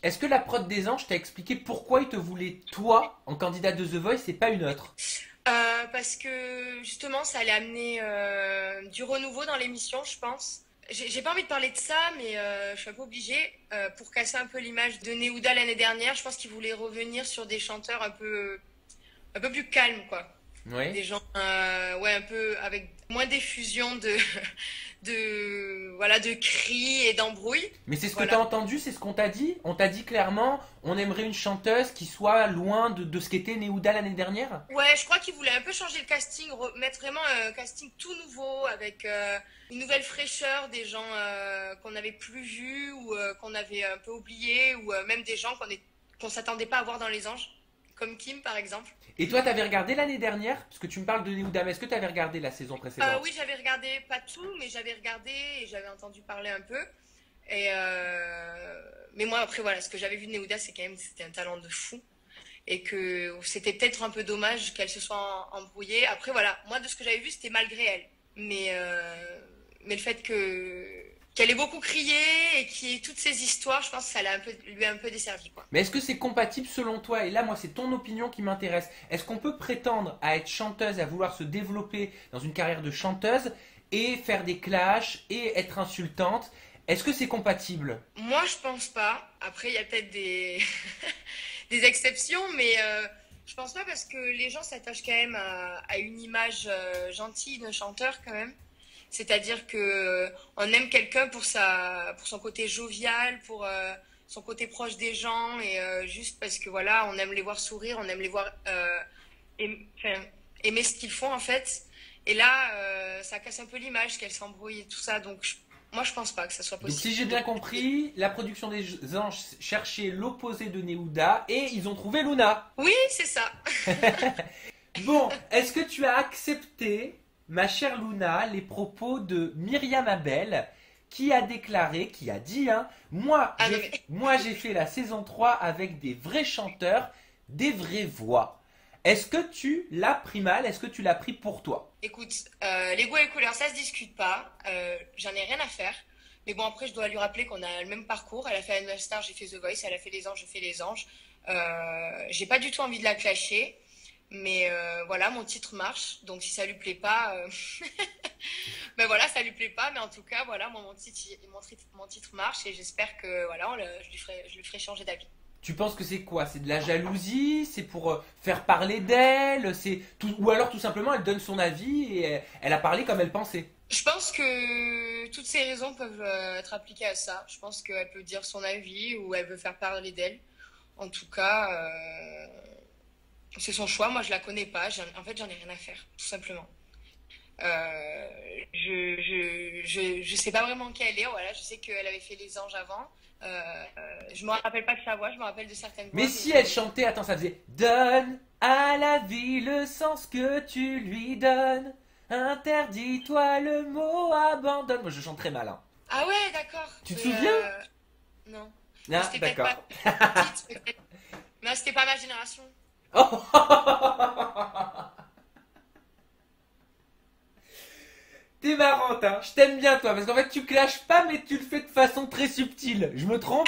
Est-ce que la prod des Anges t'a expliqué pourquoi ils te voulaient toi en candidat de The Voice et pas une autre? Parce que justement, ça allait amener du renouveau dans l'émission, je pense. J'ai pas envie de parler de ça, mais je suis un peu obligée. Pour casser un peu l'image de Neouda l'année dernière, je pense qu'il voulait revenir sur des chanteurs un peu plus calmes, quoi. Oui. Des gens, ouais, un peu avec moins d'effusion voilà, de cris et d'embrouilles. Mais c'est ce que Voilà. t'as entendu, c'est ce qu'on t'a dit? On t'a dit clairement, on aimerait une chanteuse qui soit loin de ce qu'était Neouda l'année dernière? Ouais, je crois qu'ils voulaient un peu changer le casting, mettre vraiment un casting tout nouveau, avec une nouvelle fraîcheur, des gens qu'on n'avait plus vus ou qu'on avait un peu oubliés, ou même des gens qu'on s'attendait pas à voir dans Les Anges, comme Kim par exemple. Et toi, t'avais regardé l'année dernière? Parce que tu me parles de Neouda, mais est-ce que t'avais regardé la saison Oui, précédente? j'avais regardé, pas tout, mais j'avais regardé et j'avais entendu parler un peu. Mais moi, après, voilà, ce que j'avais vu de Neouda, c'est quand même c'était un talent de fou. Et que c'était peut-être un peu dommage qu'elle se soit embrouillée. Après, voilà, moi, de ce que j'avais vu, c'était malgré elle. Mais le fait qu'elle ait beaucoup crié et qu'il y ait toutes ces histoires, je pense que lui a un peu desservi, quoi. Mais est-ce que c'est compatible selon toi? Et là, moi, c'est ton opinion qui m'intéresse. Est-ce qu'on peut prétendre à être chanteuse, à vouloir se développer dans une carrière de chanteuse et faire des clashs et être insultante? Est-ce que c'est compatible? Moi, je pense pas. Après, il y a peut-être des exceptions, mais je pense pas parce que les gens s'attachent quand même à une image gentille d'un chanteur quand même. C'est-à-dire que on aime quelqu'un pour son côté jovial, pour son côté proche des gens et juste parce que voilà, on aime les voir sourire, on aime les voir enfin, aimer ce qu'ils font en fait. Et là, ça casse un peu l'image qu'elle s'embrouille et tout ça. Donc moi, je pense pas que ça soit Donc, si possible. j'ai bien compris, la production des Anges cherchait l'opposé de Neouda et ils ont trouvé Luna. Oui, c'est ça. Bon, est-ce que tu as accepté, ma chère Luna, les propos de Myriam Abel qui a déclaré, qui a dit, hein, Ah non mais moi j'ai fait la saison 3 avec des vrais chanteurs, des vraies voix. Est-ce que tu l'as pris mal? Est-ce que tu l'as pris pour toi? écoute, les goûts et les couleurs, ça se discute pas. J'en ai rien à faire. Mais bon, après, je dois lui rappeler qu'on a le même parcours. Elle a fait Animal Star, j'ai fait The Voice. Elle a fait Les Anges, j'ai fait Les Anges. J'ai pas du tout envie de la clasher. Mais voilà, mon titre marche. Donc si ça lui plaît pas, ben voilà, ça lui plaît pas. Mais en tout cas, voilà, moi, mon titre marche et j'espère que voilà, je lui ferai changer d'avis. Tu penses que c'est quoi? C'est de la jalousie? C'est pour faire parler d'elle? Ou alors tout simplement elle donne son avis et elle a parlé comme elle pensait. Je pense que toutes ces raisons peuvent être appliquées à ça. Je pense qu'elle peut dire son avis ou elle veut faire parler d'elle. En tout cas, c'est son choix. Moi, je la connais pas. En fait, j'en ai rien à faire, tout simplement. Je sais pas vraiment qui elle est. Voilà, je sais qu'elle avait fait Les Anges avant. Je me rappelle pas de sa voix. Je me rappelle de certaines Mais voix, mais si elle chantait, attends, ça faisait donne à la vie le sens que tu lui donnes. Interdis-toi le mot abandonne. Moi je chante très mal, hein. ah ouais, d'accord. Tu te Mais souviens? non. Mais Ah, c'était peut-être pas d'accord. petite, peut-être. Mais c'était pas ma génération. T'es marrante, hein. Je t'aime bien, toi, parce qu'en fait, tu clashes pas, mais tu le fais de façon très subtile. Je me trompe?